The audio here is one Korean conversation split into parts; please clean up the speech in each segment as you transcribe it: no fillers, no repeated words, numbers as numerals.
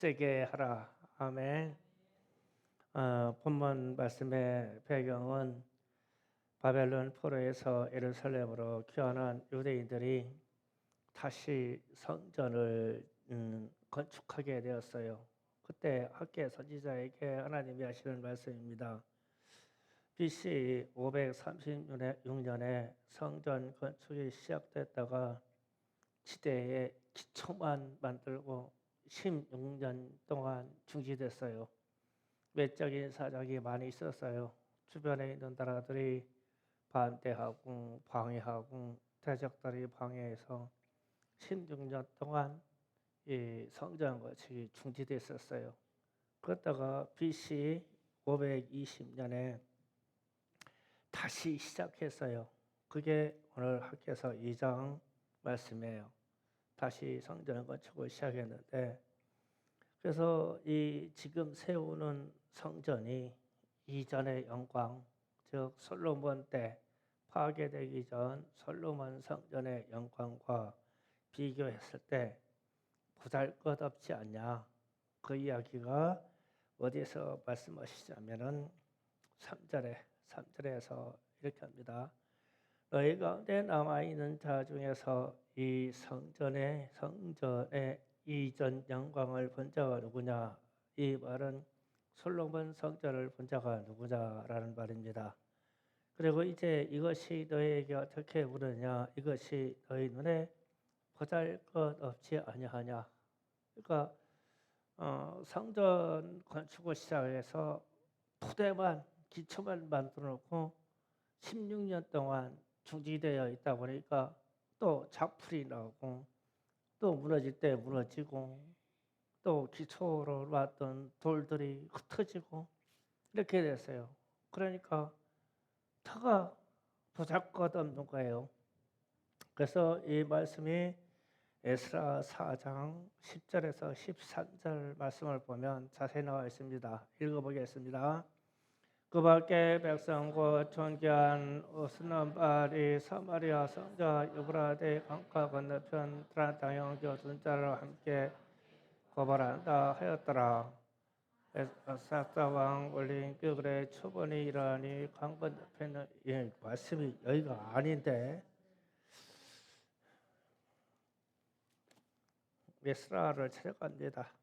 되게 하라. 아멘. 본문 말씀의 배경은 바벨론 포로에서 예루살렘으로 귀환한 유대인들이 다시 성전을 건축하게 되었어요. 그때 학개 선지자에게 하나님이 하시는 말씀입니다. BC 536년에 성전 건축이 시작됐다가 지대에 기초만 만들고 16년 동안 중지됐어요. 외적인 사정이 많이 있었어요. 주변에 있는 나라들이 반대하고 방해하고 대적들이 방해해서 16년 동안 이 성전 건축이 중지됐었어요. 그러다가 BC 520년에 다시 시작했어요. 그게 오늘 학교에서 2장 말씀이에요. 다시 성전 건축을 시작했는데, 그래서 이 지금 세우는 성전이 이전의 영광, 즉 솔로몬 때 파괴되기 전 솔로몬 성전의 영광과 비교했을 때 보잘것없지 않냐. 그 이야기가 어디서 말씀하시자면은 3절에서 이렇게 합니다. 너희 가운데 남아있는 자 중에서 이 성전의 이전 영광을 본 자가 누구냐? 이 말은 솔로몬 성전을 본 자가 누구냐라는 말입니다. 그리고 이제 이것이 너희에게 어떻게 보느냐? 이것이 너희 눈에 보잘것없지 아니하냐? 그러니까 성전 건축을 시작해서 토대만 기초만 만들어 놓고 16년 동안 중지되어 있다 보니까 또 작풀이 나오고 또 무너질 때 무너지고 또 기초로 놨던 돌들이 흩어지고 이렇게 됐어요. 그러니까 터가 보잘것없는 거예요. 그래서 이 말씀이 에스라 4장 10절에서 13절 말씀을 보면 자세히 나와 있습니다. 읽어보겠습니다. 그 밖에 백성 곧 존귀한 오스넘바리 사마리아 성자 유브라데 강가 건너편 드란타형 교순자를 함께 고발한다 하였더라. 사사 왕 올린 그글의 초본이 일하니 강 건너편은 말씀이 여기가 아닌데 에스라를 찾아갑니다.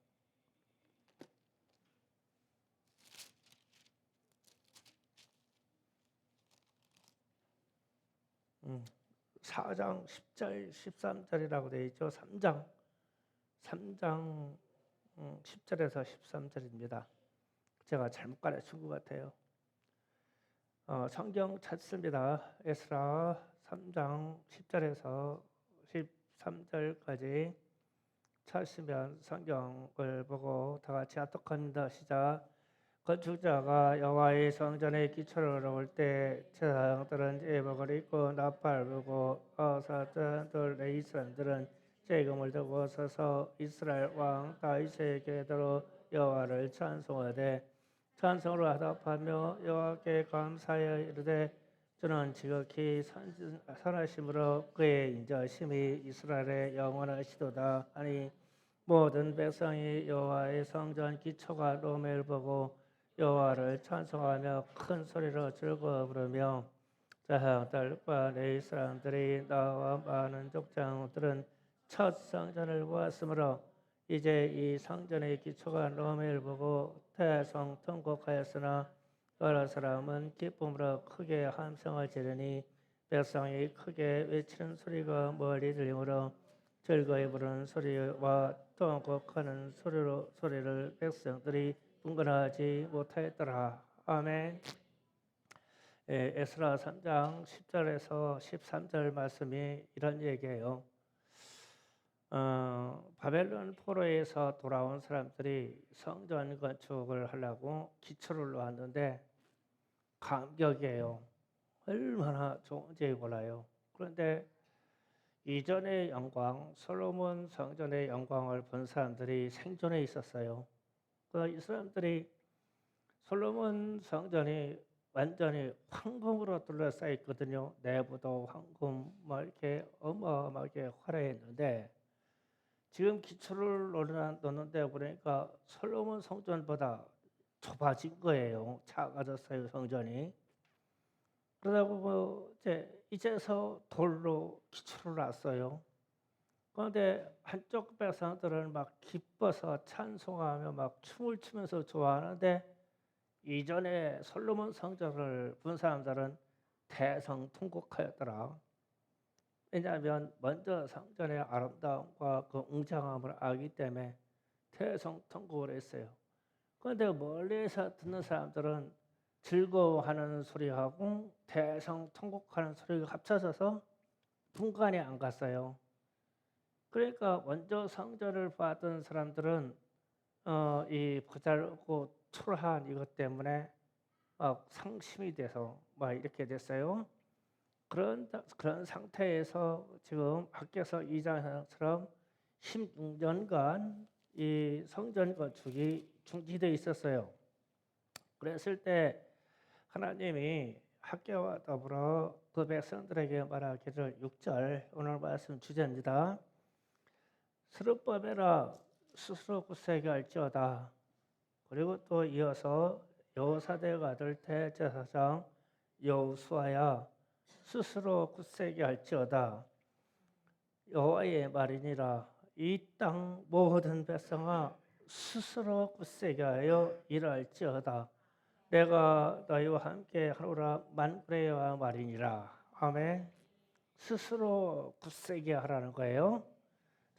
4장 10절 13절이라고 되어 있죠. 3장 10절에서 13절입니다. 제가 잘못 가르친 것 같아요. 성경 찾습니다. 에스라 3장 10절에서 13절까지 찾으시면 성경을 보고 다 같이 합독합니다. 시작. 건축자가 여호와의 성전의 기초를 놓을 때 제사장들은 제복을 입고 나팔 불고 가사들은 레이선들은 재금을 들고 서서 이스라엘 왕 다윗의 궤도로 여호와를 찬송하되 찬송으로 화답하며 여호와께 감사하여 이르되 주는 지극히 선하심으로 그의 인자심이 이스라엘의 영원하시도다 하니 모든 백성이 여호와의 성전 기초가 놓음을 보고 여호와를 찬송하며 큰 소리로 즐거워 부르며 자향들과 레위 사람들이 나와 많은 족장들은 첫 성전을 보았으므로 이제 이 성전의 기초가 놓음을 보고 대성통곡하였으나 여러 사람은 기쁨으로 크게 함성을 지르니 백성이 크게 외치는 소리가 멀리 들리므로 즐거이 부르는 소리와 통곡하는 소리를 백성들이 분간하지 못하였더라. 아멘. 에스라 3장 10절에서 13절 말씀이 이런 얘기예요. 바벨론 포로에서 돌아온 사람들이 성전 건축을 하려고 기초를 놓았는데 감격이에요. 얼마나 좋은지 몰라요. 그런데 이전의 영광, 솔로몬 성전의 영광을 본 사람들이 생존해 있었어요. 이 사람들이 솔로몬 성전이 완전히 황금으로 둘러싸여 있거든요. 내부도 황금, 이렇게 어마어마하게 화려했는데 지금 기초를 놓는데 보니까 솔로몬 성전보다 좁아진 거예요. 작아졌어요, 성전이. 그러다 보면 이제서 돌로 기초를 놨어요. 그런데 한쪽 백성들은 막 기뻐서 찬송하며 막 춤을 추면서 좋아하는데, 이전에 솔로몬 성전을 본 사람들은 대성통곡하였더라. 왜냐하면 먼저 성전의 아름다움과 그 웅장함을 알기 때문에 대성통곡을 했어요. 그런데 멀리서 듣는 사람들은 즐거워하는 소리하고 대성통곡하는 소리가 합쳐져서 분간이 안 갔어요. 그러니까 먼저 성전을 봤던 사람들은 이 보잘고 초라한 이것 때문에 막 상심이 돼서 막 이렇게 됐어요. 그런 상태에서 지금 밖에서 이장처럼 16년간 이 성전 건축이 중지되어 있었어요. 그랬을 때 하나님이 학교와 더불어 그 백성들에게 말하기를 6절 오늘 말씀 주제입니다. 스룹바벨아 스스로 굳세게 할지어다. 그리고 또 이어서 여호사대의 아들 대제사장 여호수아야 스스로 굳세게 할지어다. 여호와의 말이니라. 이 땅 모든 백성아 스스로 굳세게 하여 일할지어다. 내가 너희와 함께 하노라 만군의 말이니라. 아멘. 스스로 굳세게 하라는 거예요.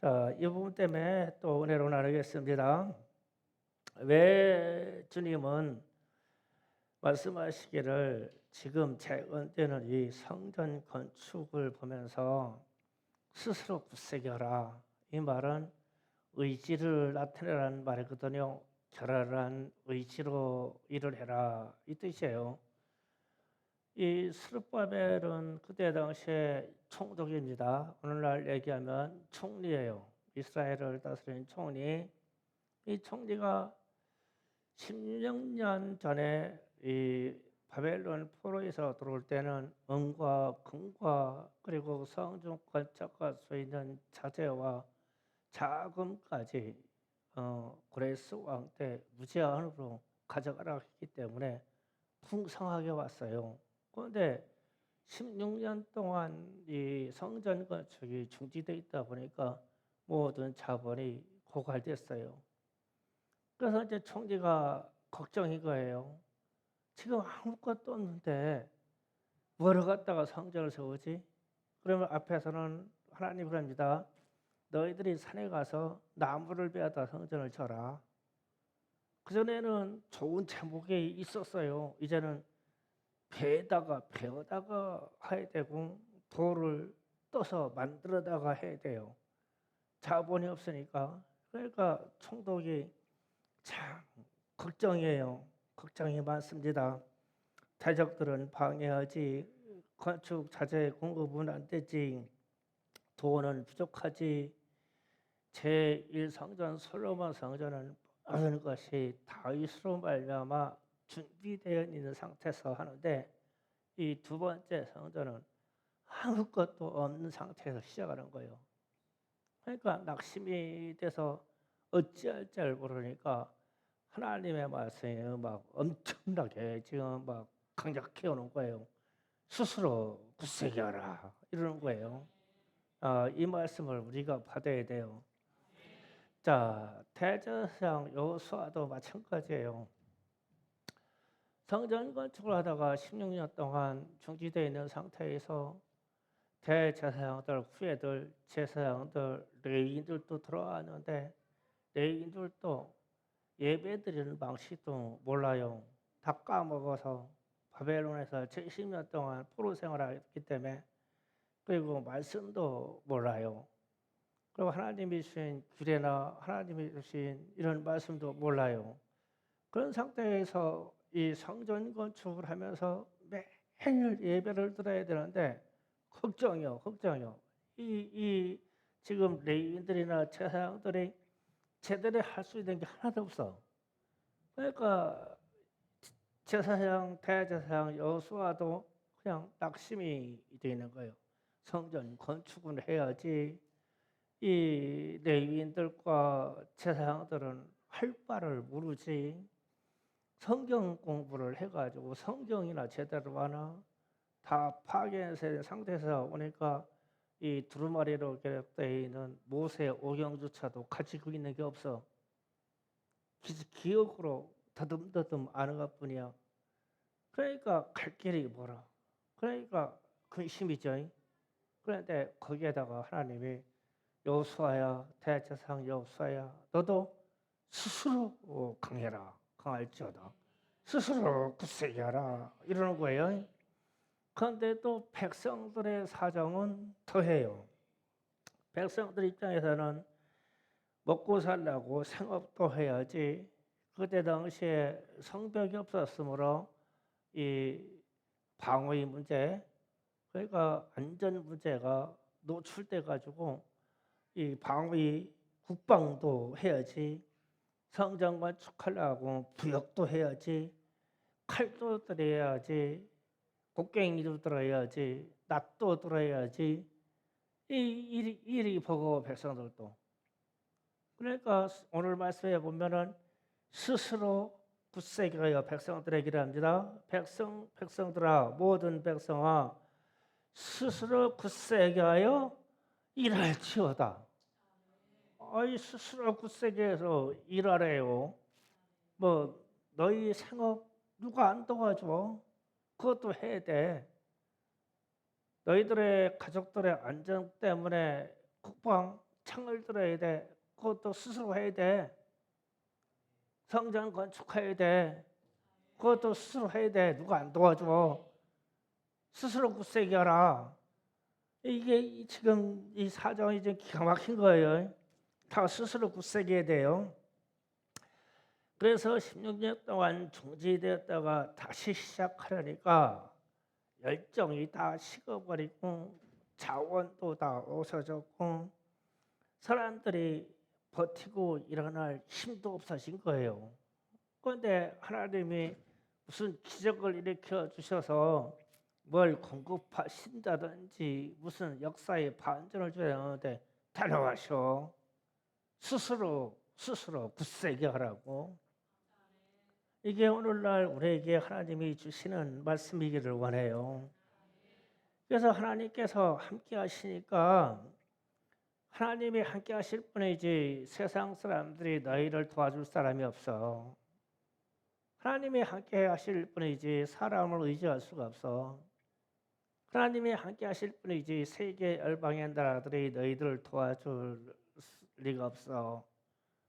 자, 이 부분 때문에 또 은혜로 나누겠습니다. 왜 주님은 말씀하시기를 지금 재건되는 이 성전 건축을 보면서 스스로 굳세게 하라. 이 말은 의지를 나타내라는 말이거든요. 결연한 의지로 일을 해라 이 뜻이에요. 이 스룹바벨은 그때 당시에 총독입니다. 오늘날 얘기하면 총리예요. 이스라엘을 다스린 총리. 이 총리가 16년 전에 이 바벨론 포로에서 들어올 때는 은과 금과 그리고 성전 건축과 쓰이는 자재와 자금까지 고레스 왕 때 무제한으로 가져가라고 했기 때문에 풍성하게 왔어요. 그런데 16년 동안 이 성전 건축이 중지되어 있다 보니까 모든 자본이 고갈됐어요. 그래서 이제 총리가 걱정인 거예요. 지금 아무것도 없는데 뭐를 갖다가 성전을 세우지? 그러면 앞에서는 하나님을 합니다. 너희들이 산에 가서 나무를 베어다 성전을 쳐라. 그전에는 좋은 제목이 있었어요. 이제는 베어다가 해야 되고 돌을 떠서 만들어다가 해야 돼요. 자본이 없으니까. 그러니까 총독이 참 걱정이에요. 걱정이 많습니다. 대적들은 방해하지, 건축 자재 공급은 안 되지, 돈은 부족하지, 제1성전 솔로몬 성전은 모든 것이 다윗으로 말미암아 준비되어 있는 상태에서 하는데 이 두 번째 성전은 아무것도 없는 상태에서 시작하는 거예요. 그러니까 낙심이 돼서 어찌할 줄 모르니까 하나님의 말씀이 막 엄청나게 지금 막 강력해 오는 거예요. 스스로 굳세게 하라 이러는 거예요. 이 말씀을 우리가 받아야 돼요. 자, 대제사장 여호수아도 마찬가지예요. 성전 건축을 하다가 16년 동안 중지되어 있는 상태에서 대제사장들, 후예들, 제사장들, 레위인들도 들어왔는데 레위인들도 예배드리는 방식도 몰라요. 다 까먹어서 바벨론에서 70년 동안 포로 생활했기 때문에 그리고 말씀도 몰라요. 그리고 하나님이 주신 규례나 하나님이 주신 이런 말씀도 몰라요. 그런 상태에서 이 성전 건축을 하면서 매일 예배를 드려야 되는데 걱정이요. 이 지금 레위인들이나 제사장들이 제대로 할 수 있는 게 하나도 없어. 그러니까 제사장, 대제사장, 여호수아도 그냥 낙심이 되어 있는 거예요. 성전 건축은 해야지. 이 레위인들과 제사장들은 할 바를 모르지. 성경 공부를 해가지고 성경이나 제대로 하나 다 파괴된 상태에서 오니까 이 두루마리로 기록되어 있는 모세 오경조차도 가지고 있는 게 없어. 기억으로 더듬더듬 아는 것뿐이야. 그러니까 갈 길이 뭐라. 그러니까 근심이죠. 그런데 거기에다가 하나님이 여호수아야, 대제사장 여호수아야, 너도 스스로 강해라. 강할지어다. 스스로 굳세게 하라. 이러는 거예요. 그런데 또 백성들의 사정은 더해요. 백성들 입장에서는 먹고 살려고 생업도 해야지. 그때 당시에 성벽이 없었으므로 이 방어의 문제, 그러니까 안전 문제가 노출돼 가지고 이 방위 국방도 해야지, 성전 건축하려고 부역도 해야지, 칼도 들어야지, 곡괭이도 들어야지, 낫도 들어야지, 이 일이 버거워 백성들도. 그러니까 오늘 말씀에 보면은 스스로 굳세게 하여 백성들에게 합니다. 백성들아, 모든 백성아, 스스로 굳세게 하여 일할지어다. 아이, 스스로 굳세게 해서 일하래요. 뭐 너희 생업 누가 안 도와줘? 그것도 해야 돼. 너희들의 가족들의 안전 때문에 국방 창을 들어야 돼. 그것도 스스로 해야 돼. 성전 건축해야 돼. 그것도 스스로 해야 돼. 누가 안 도와줘? 스스로 굳세게 하라. 이게 지금 이 사정이 좀 기가 막힌 거예요. 다 스스로 굳세게 해야 돼요. 그래서 16년 동안 중지되었다가 다시 시작하려니까 열정이 다 식어버리고 자원도 다 없어졌고 사람들이 버티고 일어날 힘도 없어진 거예요. 그런데 하나님이 무슨 기적을 일으켜 주셔서 뭘 공급하신다든지 무슨 역사의 반전을 줘야 하는데 다녀가셔. 스스로 굳세게 하라고. 이게 오늘날 우리에게 하나님이 주시는 말씀이기를 원해요. 그래서 하나님께서 함께 하시니까 하나님이 함께 하실 뿐이지 세상 사람들이 너희를 도와줄 사람이 없어. 하나님이 함께 하실 뿐이지 사람을 의지할 수가 없어. 하나님이 함께 하실 뿐이지 세계 열방의 나라들이 너희들을 도와줄 리가 없어.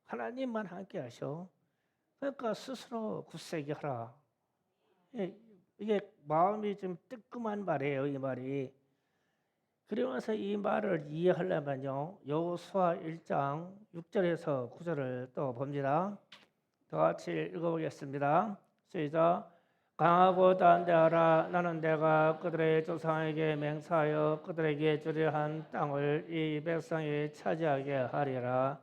하나님만 함께 하셔. 그러니까 스스로 굳세게 하라. 이게 마음이 좀 뜨끔한 말이에요, 이 말이. 그러면서 이 말을 이해하려면요, 여호수아 1장 6절에서 9절을 또 봅니다. 다 같이 읽어보겠습니다. 시작. 강하고 담대하라. 나는 내가 그들의 조상에게 맹세하여 그들에게 주려 한 땅을 이 백성이 차지하게 하리라.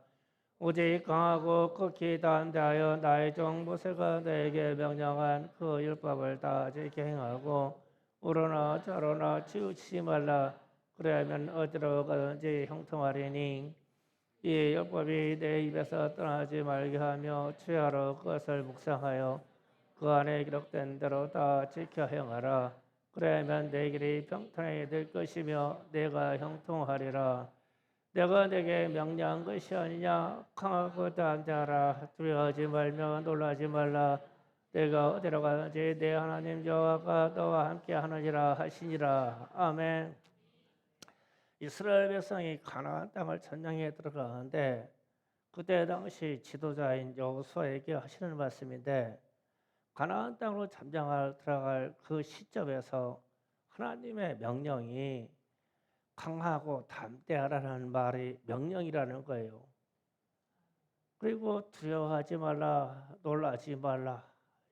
오직 강하고 극히 담대하여 나의 종 모세가 너에게 명령한 그 율법을 다 지켜 행하고 우러나 좌로나 치우치지 말라. 그래야면 어디로 가든지 형통하리니 이 율법이 내 입에서 떠나지 말게 하며 주야로 그것을 묵상하여 그 안에 기록된 대로 다 지켜 행하라. 그래야면 내 길이 평탄하게 될 것이며 내가 형통하리라. 내가 내게 명령한 것이 아니냐. 강하고 담대하라. 두려워하지 말며 놀라지 말라. 내가 어디로 가든지 내 하나님 여호와가 너와 함께 하느니라 하시니라. 아멘. 이스라엘 백성이 가나안 땅을 전쟁에 들어가는데 그때 당시 지도자인 여호수아에게 하시는 말씀인데, 가나안 땅으로 잠잠할 들어갈 그 시점에서 하나님의 명령이 강하고 담대하라는 말이 명령이라는 거예요. 그리고 두려워하지 말라, 놀라지 말라,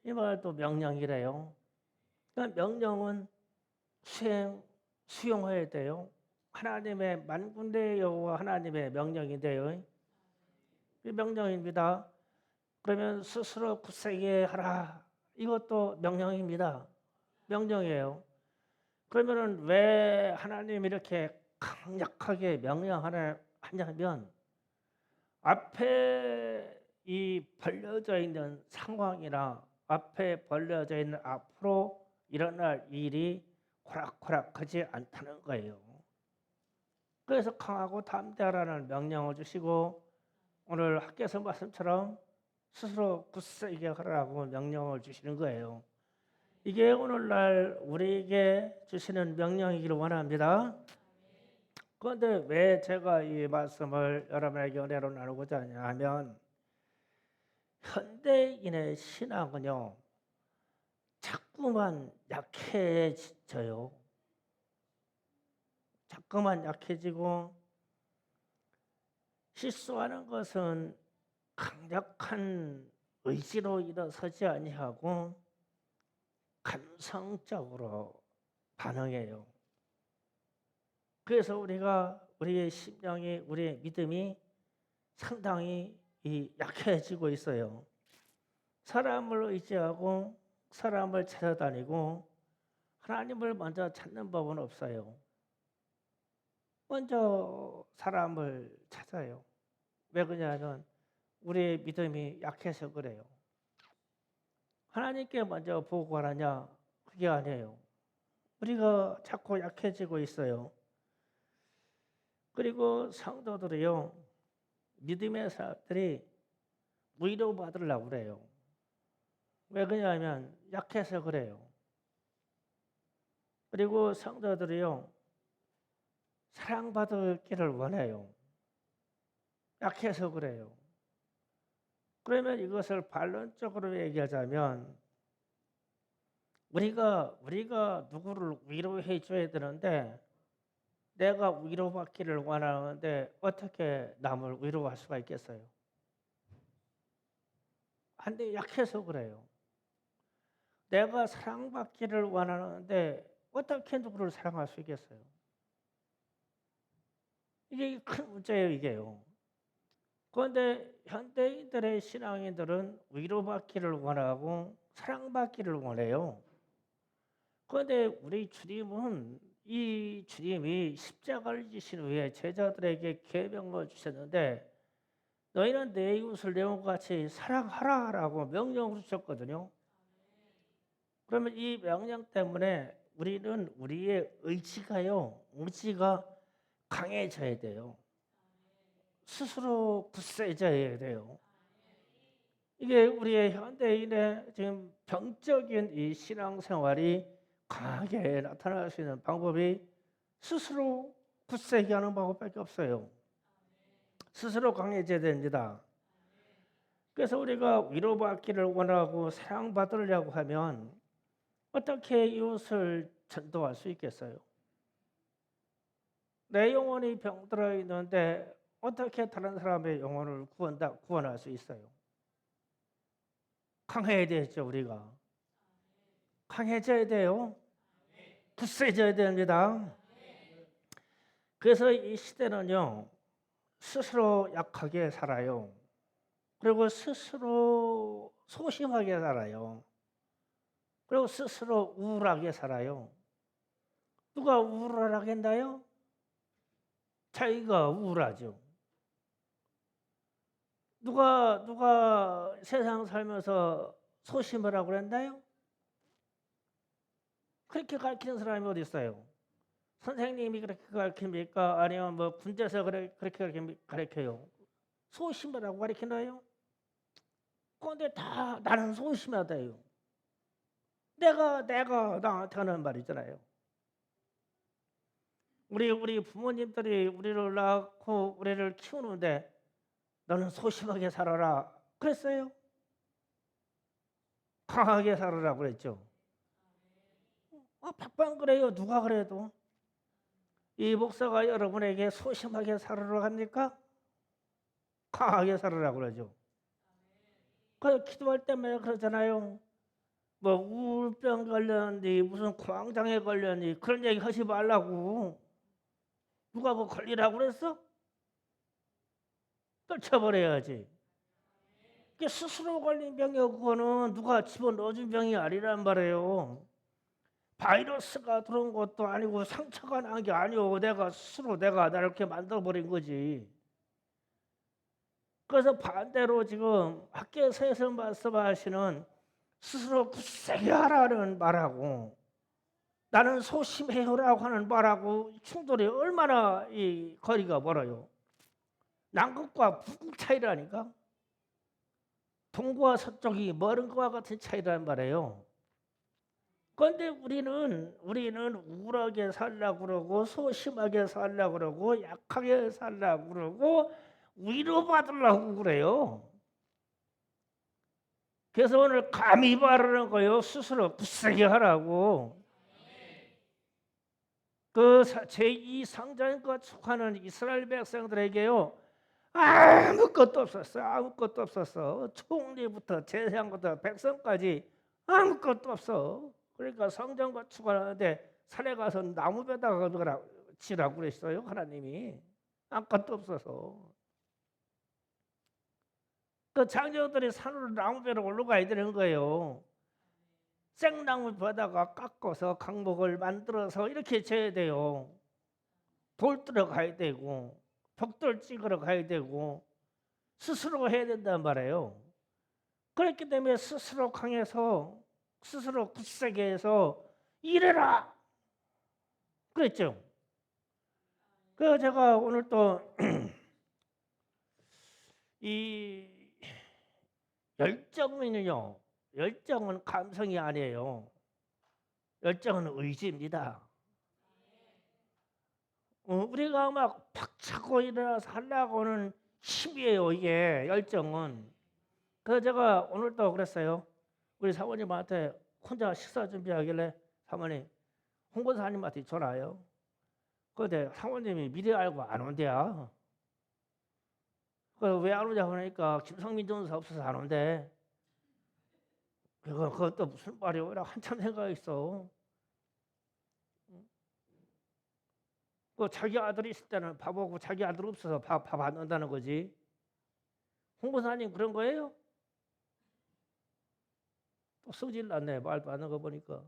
이 말도 명령이래요. 그러니까 명령은 수용해야 돼요. 하나님의 만군의 여호와 하나님의 명령인데요. 이 명령입니다. 그러면 스스로 굳세게 하라. 이것도 명령입니다. 명령이에요. 그러면은 왜 하나님이 이렇게 강력하게 명령하는 하냐면 앞에 이 벌려져 있는 상황이나 앞에 벌려져 있는 앞으로 일어날 일이 호락호락하지 않다는 거예요. 그래서 강하고 담대하라는 명령을 주시고 오늘 학교에서 말씀처럼 스스로 굳세게 하라고 명령을 주시는 거예요. 이게 오늘날 우리에게 주시는 명령이기를 원합니다. 그런데 왜 제가 이 말씀을 여러분에게 은혜로 나누고자 하냐 하면 현대인의 신앙은요 자꾸만 약해져요. 자꾸만 약해지고 실수하는 것은 강력한 의지로 일어서지 아니하고 감성적으로 반응해요. 그래서 우리의 심령이 우리의 믿음이 상당히 약해지고 있어요. 사람을 의지하고 사람을 찾아다니고 하나님을 먼저 찾는 법은 없어요. 먼저 사람을 찾아요. 왜 그러냐면 우리의 믿음이 약해서 그래요. 하나님께 먼저 보고하느냐? 그게 아니에요. 우리가 자꾸 약해지고 있어요. 그리고 성도들이요 믿음의 사람들이 위로받으려고 그래요. 왜 그러냐면 약해서 그래요. 그리고 성도들이요 사랑받을 길을 원해요. 약해서 그래요. 그러면 이것을 반론적으로 얘기하자면 우리가 누구를 위로해 줘야 되는데 내가 위로받기를 원하는데 어떻게 남을 위로할 수가 있겠어요? 안 돼, 약해서 그래요. 내가 사랑받기를 원하는데 어떻게 누구를 사랑할 수 있겠어요? 이게 큰 문제예요, 이게요. 그런데 현대인들의 신앙인들은 위로받기를 원하고 사랑받기를 원해요. 그런데 우리 주님은 이 주님이 십자가를 지신 후에 제자들에게 계명을 주셨는데 너희는 내 이웃을 내 몸과 같이 사랑하라라고 명령을 주셨거든요. 그러면 이 명령 때문에 우리는 우리의 의지가 강해져야 돼요. 스스로 굳세져야 돼요. 이게 우리의 현대인의 지금 병적인 이 신앙생활이 강하게 나타날 수 있는 방법이 스스로 굳세게 하는 방법밖에 없어요. 스스로 강해져야 됩니다. 그래서 우리가 위로받기를 원하고 사랑받으려고 하면 어떻게 이웃을 전도할 수 있겠어요? 내 영혼이 병들어 있는데 어떻게 다른 사람의 영혼을 구원할 수 있어요? 강해야 되죠, 우리가. 강해져야 돼요. 굳세져야 됩니다. 그래서 이 시대는요, 스스로 약하게 살아요. 그리고 스스로 소심하게 살아요. 그리고 스스로 우울하게 살아요. 누가 우울하게 했나요? 자기가 우울하죠. 누가 세상 살면서 소심을 하고 그랬나요? 그렇게 가르치는 사람이 어디 있어요? 선생님이 그렇게 가르칩니까? 아니면 뭐 군대에서 그렇게 가르쳐요? 소심을 하고 가르치나요? 그런데 다 나는 소심하다요. 내가 나한테 하는 말이잖아요. 우리 부모님들이 우리를 낳고 우리를 키우는데 너는 소심하게 살아라 그랬어요? 강하게 살아라 그랬죠. 박반 그래요. 누가 그래도. 이 목사가 여러분에게 소심하게 살아라 합니까? 강하게 살아라 그러죠. 그 기도할 때마다 그러잖아요. 뭐 우울병 걸렸니 무슨 공황장애 걸렸니 그런 얘기 하지 말라고. 누가 그 걸리라고 그랬어? 떨쳐버려야지. 그게 스스로 걸린 병이요. 그거는 누가 집어넣어준 병이 아니란 말이에요. 바이러스가 들어온 것도 아니고 상처가 난 게 아니오. 내가 스스로 나를 이렇게 만들어버린 거지. 그래서 반대로 지금 학교에서 말씀하시는 스스로 굳세게 하라는 말하고 나는 소심해요라고 하는 말하고 충돌이 얼마나 이 거리가 멀어요. 남극과 북극 차이라니까. 동구와 서쪽이 멀은 것과 같은 차이란 말이에요. 그런데 우리는 우울하게 살려고 그러고 소심하게 살려고 그러고 약하게 살려고 그러고 위로받으려고 그래요. 그래서 오늘 감히 바르는 거예요. 스스로 굳세게 하라고. 그 제2상자인과 속하는 이스라엘 백성들에게요. 아무것도 없었어. 아무것도 없었어. 총리부터 제사장부터 백성까지 아무것도 없어. 그러니까 성전 건축하는데 산에 가서 나무에다가 지라고 그랬어요. 하나님이. 아무것도 없어서. 그 장정들이 산으로 나무배로 올라가야 되는 거예요. 생나무 벼다가 깎아서 강목을 만들어서 이렇게 져야 돼요. 돌 들어가야 되고 벽돌 찍으러 가야 되고 스스로 해야 된단 말이에요. 그렇기 때문에 스스로 강해서 스스로 굳세게 해서 일해라 그랬죠. 그래서 제가 오늘 또 이 열정은 감성이 아니에요. 열정은 의지입니다. 우리가 막 박차고 일어나서 하려고 하는 힘이에요. 이게 열정은. 그래서 제가 오늘도 그랬어요. 우리 사모님한테 혼자 식사 준비하길래 사모님 홍보사님한테 전화해요. 그런데 사모님이 미리 알고 안 온대요. 그래서 왜 안 오냐고 하니까 김성민 전사 없어서 안 온대. 그것도 무슨 말이야? 한참 생각했어. 그 자기 아들이 있을 때는 밥하고 자기 아들 없어서 밥 안 넣는다는 거지. 홍보사님 그런 거예요? 또 성질 났네. 말도 안 하는 거 보니까.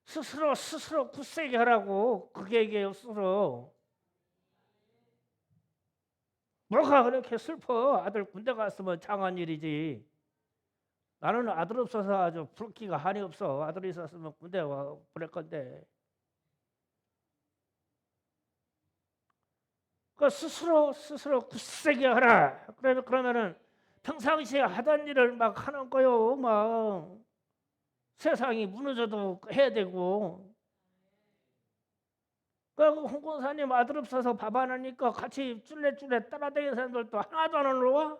스스로 굳세게 하라고. 그게 얘기해요. 스스로. 뭐가 그렇게 슬퍼. 아들 군대 갔으면 장한 일이지. 나는 아들 없어서 아주 불기가 한이 없어. 아들이 있었으면 군대 와 보낼 건데. 그 스스로 굳세게 하라. 그러면은 평상시에 하던 일을 막 하는 거요. 막 세상이 무너져도 해야 되고. 그 홍권사님 아들 없어서 밥 안 하니까 같이 쫄래쫄래 따라다니는 사람들도 하나도 안 올라와.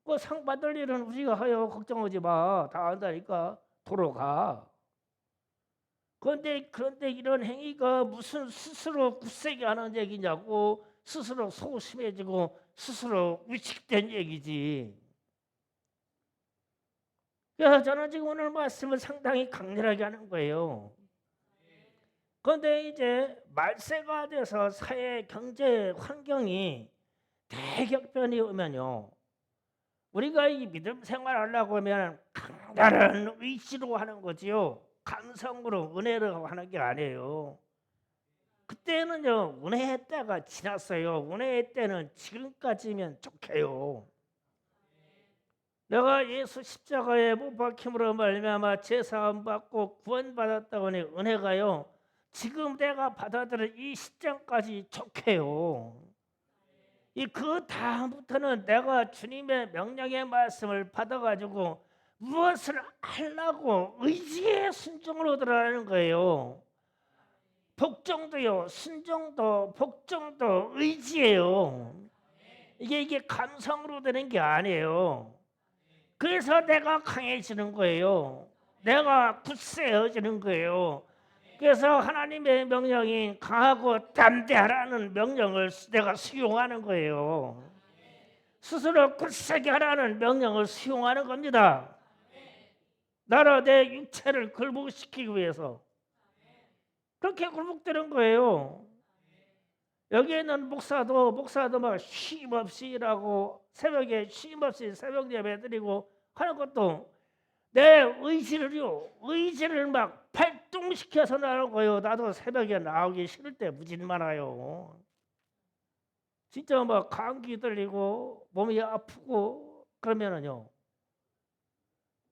그 상 받을 일은 우리가 하여 걱정하지 마. 다 한다니까. 도로 가. 그런데 이런 행위가 무슨 스스로 굳세게 하는 얘기냐고. 스스로 소심해지고 스스로 위축된 얘기지. 그래서 저는 지금 오늘 말씀을 상당히 강렬하게 하는 거예요. 그런데 이제 말세가 돼서 사회 경제 환경이 대격변이 오면요. 우리가 이 믿음 생활하려고 하면 강렬한 의지로 하는 거지요. 감성으로 은혜로 하는 게 아니에요. 그때는요 은혜의 때가 지났어요. 은혜의 때는 지금까지면 좋게요. 내가 예수 십자가에 못 박힘으로 말미암아 제사함 받고 구원받았다고 하니 은혜가요. 지금 내가 받아들인 이 시점까지 좋게요. 그 다음부터는 내가 주님의 명령의 말씀을 받아가지고 무엇을 하려고 의지의 순종으로 들어가는 거예요. 복종도요, 순종도, 복종도 의지예요. 이게 감성으로 되는 게 아니에요. 그래서 내가 강해지는 거예요. 내가 굳세어지는 거예요. 그래서 하나님의 명령인 강하고 담대하라는 명령을 내가 수용하는 거예요. 스스로 굳세게 하라는 명령을 수용하는 겁니다. 나로 내 육체를 굴복시키기 위해서 그렇게 굴복되는 거예요. 여기에 있는 목사도 막 쉼없이 일하고 새벽에 쉼없이 새벽 예배 드리고 하는 것도 내 의지를 막 활동시켜서 나오는 거예요. 나도 새벽에 나오기 싫을 때 무진 많아요. 진짜 막 감기 들리고 몸이 아프고 그러면은요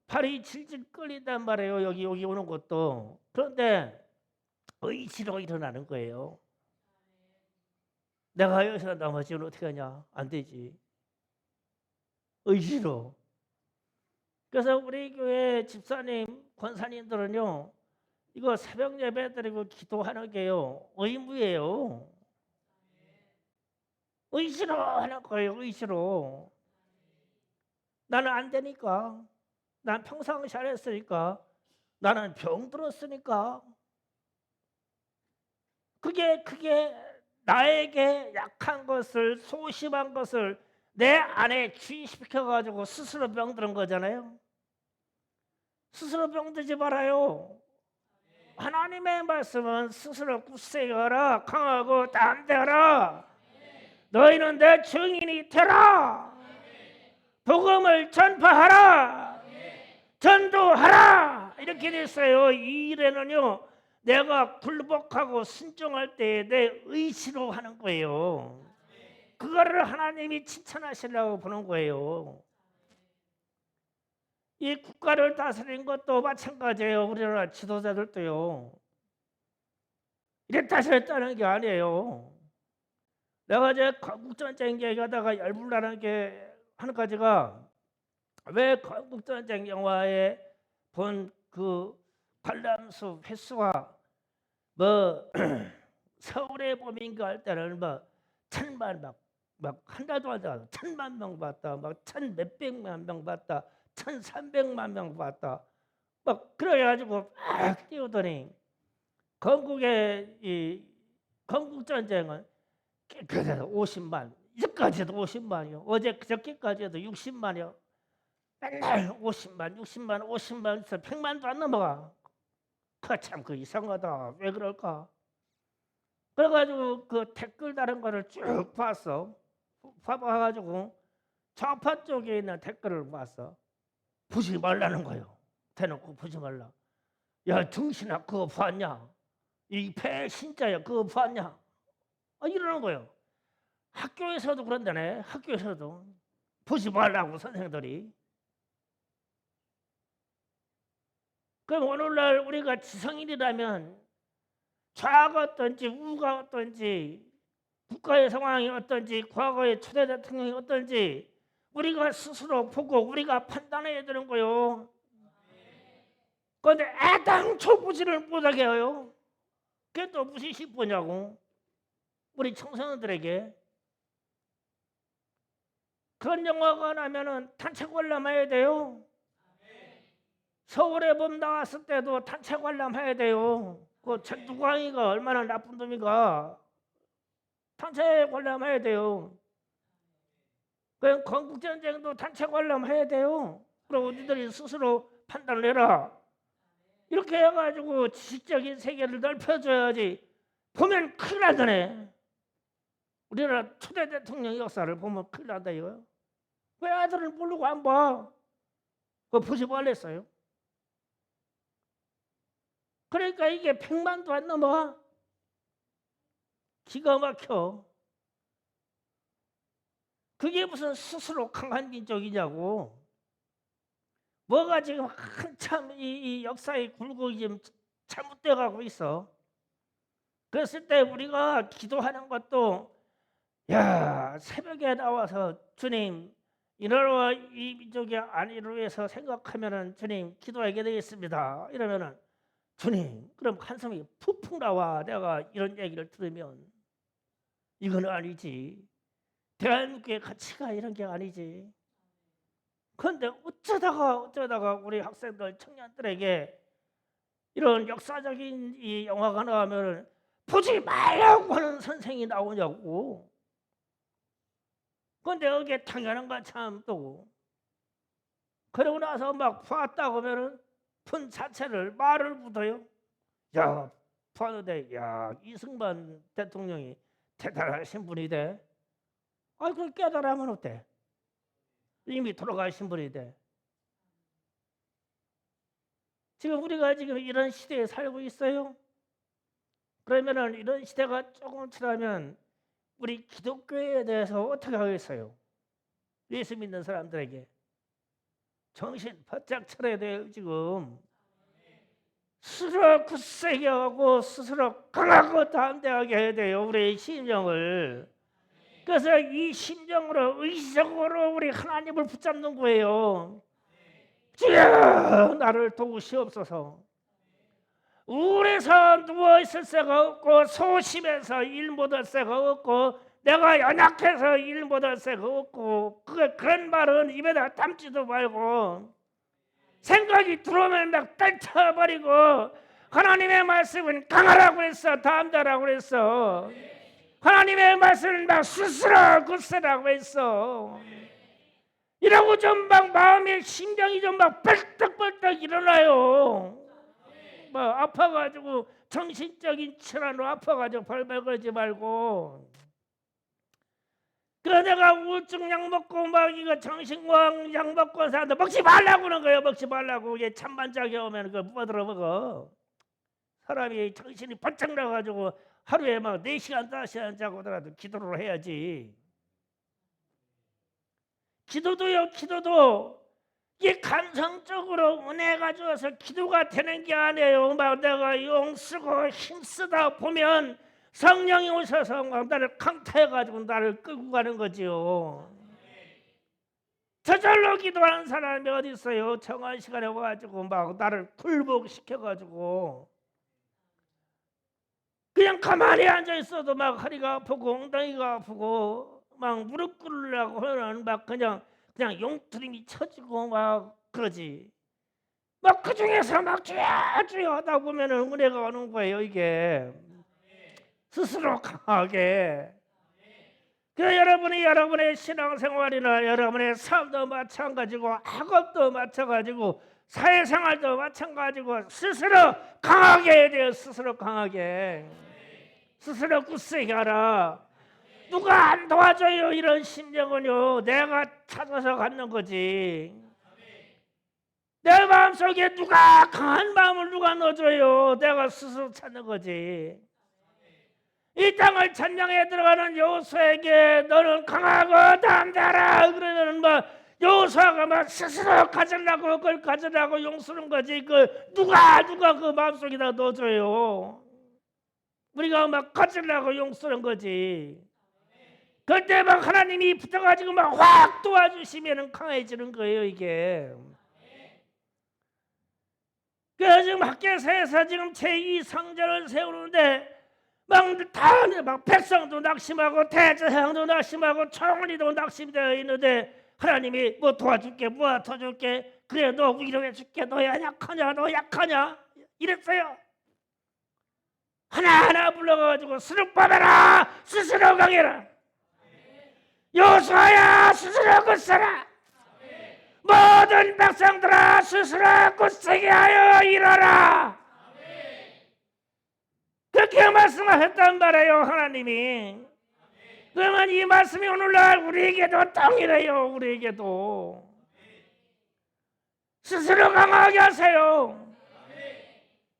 팔이 질질 끌린단 말이에요. 여기 오는 것도. 그런데 의지로 일어나는 거예요. 내가 여기서 넘어지면 어떻게 하냐? 안 되지. 의지로. 그래서 우리 교회 집사님, 권사님들은요 이거 새벽 예배 드리고 기도하는 게요 의무예요. 의지로 하는 거예요. 의지로. 나는 안 되니까. 난 평상 잘했으니까. 나는 병 들었으니까. 그게 나에게 약한 것을, 소심한 것을 내 안에 주의시켜 가지고 스스로 병드는 거잖아요. 스스로 병들지 말아요. 하나님의 말씀은 스스로 굳세어라, 강하고 담대하라. 너희는 내 증인이 되라. 복음을 전파하라. 전도하라. 이렇게 됐어요. 이 일에는요 내가 굴복하고 순종할 때 내 의지로 하는 거예요. 그거를 하나님이 칭찬하시려고 보는 거예요. 이 국가를 다스리는 것도 마찬가지예요. 우리나라 지도자들도요 이랬다 저랬다는 게 아니에요. 내가 이제 건국전쟁 얘기하다가 열불나는 게 한 가지가, 왜 건국전쟁 영화에 본 그 관람수 횟수가 뭐 서울의 봄인가 할 때는 뭐 천만 막 한 달도 안 돼서 1,000만 명 봤다, 막 1,몇백만 명 봤다, 1,300만 명 봤다, 막 그래가지고 막 뛰어더니 건국의 이 건국전쟁은 깨끗해서 50만, 이제까지도 50만이요. 어제 그저께까지도 60만이요. 맨날 50만, 60만, 50만, 100만도 안 넘어가. 그 이상하다. 왜 그럴까? 그래가지고 그 댓글 다른 거를 쭉 봤어. 봐가지고 좌파 쪽에 있는 댓글을 봤어. 보지 말라는 거예요. 대놓고 보지 말라. 야 등신아 그거 봤냐? 이 배신자야 그거 봤냐? 이러는 거예요. 학교에서도 그런다네. 학교에서도 보지 말라고 선생들이. 그럼 오늘날 우리가 지성인이라면 좌가 어떤지 우가 어떤지 국가의 상황이 어떤지 과거의 초대 대통령이 어떤지 우리가 스스로 보고 우리가 판단해야 되는 거예요. 그런데 애당초 무시를 못하게 해요. 그게 또 무시 싶으냐고. 우리 청소년들에게. 그런 영화가 나면은 단체 관람해야 돼요. 서울에 봄 나왔을 때도 단체 관람해야 돼요. 그 누가이가 얼마나 나쁜 놈인가. 단체 관람해야 돼요. 그냥 건국전쟁도 단체 관람해야 돼요. 그리고 우리들이 스스로 판단을 해라. 이렇게 해가지고 지식적인 세계를 넓혀줘야지. 보면 큰일 나더네. 우리나라 초대 대통령 역사를 보면 큰일 난다 이거요. 왜 아들을 모르고 안 봐? 그거 보지 말랬어요. 그러니까 이게 100만도 안 넘어. 기가 막혀. 그게 무슨 스스로 강한 민족이냐고. 뭐가 지금 한참 이 역사의 굴곡이 지금 잘못돼 가고 있어. 그랬을 때 우리가 기도하는 것도 야 새벽에 나와서 주님 이 나라와 이 민족의 안위를 위해서 생각하면은 주님 기도하게 되겠습니다. 이러면은 주님 그럼 한숨이 푹푹 나와. 내가 이런 얘기를 들으면 이건 아니지. 대한민국의 가치가 이런 게 아니지. 그런데 어쩌다가 우리 학생들 청년들에게 이런 역사적인 이 영화가 나오면 보지 말라고 하는 선생이 나오냐고. 그런데 이게 당연한가 참 또. 그러고 나서 막 봤다고 하면은 폰 자체를 말을 못해요. 야 봤는데 야 이승만 대통령이 대단하신 분이대. 그걸 깨달으면 어때? 이미 돌아가신 분인데. 지금 우리가 지금 이런 시대에 살고 있어요. 그러면은 이런 시대가 조금 지나면 우리 기독교에 대해서 어떻게 하겠어요? 예수 믿는 사람들에게 정신 바짝 차려야 돼요. 지금 스스로 굳세게 하고 스스로 강하고 담대하게 해야 돼요. 우리의 심령을. 그래서 이 심정으로 의식적으로 우리 하나님을 붙잡는 거예요. 주여 나를 도우시옵소서. 우울해서 누워있을 새가 없고 소심해서 일 못할 새가 없고 내가 연약해서 일 못할 새가 없고 그런 말은 입에다 담지도 말고 생각이 들어오면 막 떨쳐버리고 하나님의 말씀은 강하라고 했어. 담대라고 했어. 하나님의 말씀은 막 스스로 굳세라고 했어. 이러고 좀 막 마음의 심장이 좀 막 벌떡벌떡 일어나요. 막 아파가지고 정신적인 질환으로 아파가지고 발발거리지 말고. 그래 내가 우울증 약 먹고 막 이거 정신과학 약 먹고 한 사람들 먹지 말라고 하는 거예요. 먹지 말라고. 이게 찬반짝이 오면 그거 뻗어 먹어. 사람이 정신이 번쩍 나가지고 하루에 막 4시간 5시간 자고더라도 기도를 해야지. 기도도요. 기도도 이게 감성적으로 은혜가 주어서 기도가 되는 게 아니에요. 막 내가 용쓰고 힘쓰다 보면 성령이 오셔서 나를 강타해가지고 나를 끌고 가는 거지요. 저절로 기도하는 사람이 어디 있어요? 정한 시간에 와가지고 막 나를 굴복시켜가지고 그냥 가만히 앉아 있어도 막 허리가 아프고 엉덩이가 아프고 막 무릎 꿇으려고 하면 막 그냥 용트림이 쳐지고 막 그러지. 막 그 중에서 막 주여 하다 보면은 은혜가 오는 거예요. 이게 스스로 강하게. 그 여러분의 신앙생활이나 여러분의 삶도 마찬가지고 학업도 마찬가지고 사회생활도 마찬가지고 스스로 강하게 해야 돼요. 스스로 강하게. 스스로 굳세게 하라. 누가 안 도와줘요. 이런 심정은요 내가 찾아서 갖는 거지. 내 마음속에 누가 강한 마음을 누가 넣어줘요. 내가 스스로 찾는 거지. 이 땅을 찬양에 들어가는 여호수아에게 너는 강하고 담대하라 그러면 뭐 여호수아가 막 스스로 가지려고 그걸 가지려고 용쓰는 거지. 누가 그 마음속에다 넣어줘요. 우리가 막 가지려고 용쓰는 거지. 그때 막 하나님이 붙어가지고 막 확 도와주시면 강해지는 거예요. 이게. 그래서 지금 학교에서 지금 제2성전을 세우는데 막 백성도 낙심하고 대제사장도 낙심하고 총리도 낙심되어 있는데 하나님이 뭐 도와줄게 뭐 도와줄게 그래 너 위로해 줄게 너 약하냐 이랬어요. 하나하나 불러가지고 스스로 받아라 스스로 강해라. 여호수아야 스스로 굳세라. 모든 백성들아 스스로 굳세게 하여 일하라. 그렇게 말씀하셨단 말이에요. 하나님이. 그러면 이 말씀이 오늘날 우리에게도 동일해요. 우리에게도 스스로 강하게 하세요.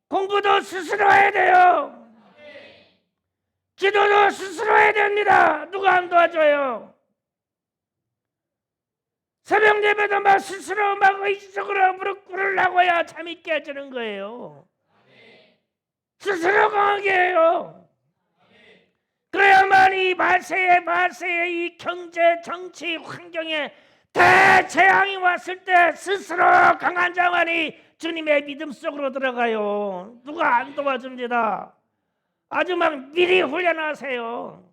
공부도 스스로 해야 돼요. 기도도 스스로 해야 됩니다. 누가 안 도와줘요. 새벽 예배도 막 스스로 막 의식적으로 무릎 꿇으려고 해야 잠이 깨지는 거예요. 스스로 강하게 해요. 그래야만 이 말세의 이 경제 정치 환경에 대재앙이 왔을 때 스스로 강한 자만이 주님의 믿음 속으로 들어가요. 누가 안 도와줍니다. 아주 막 미리 훈련하세요.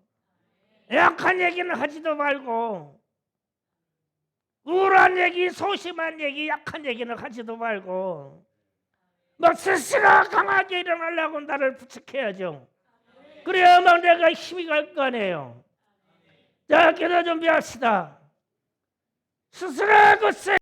약한 얘기는 하지도 말고 우울한 얘기, 소심한 얘기, 약한 얘기는 하지도 말고 막 스스로 강하게 일어나려고 나를 부축해야죠. 그래야만 내가 힘이 갈 거 아니에요. 자, 기도 준비합시다. 스스로 굳세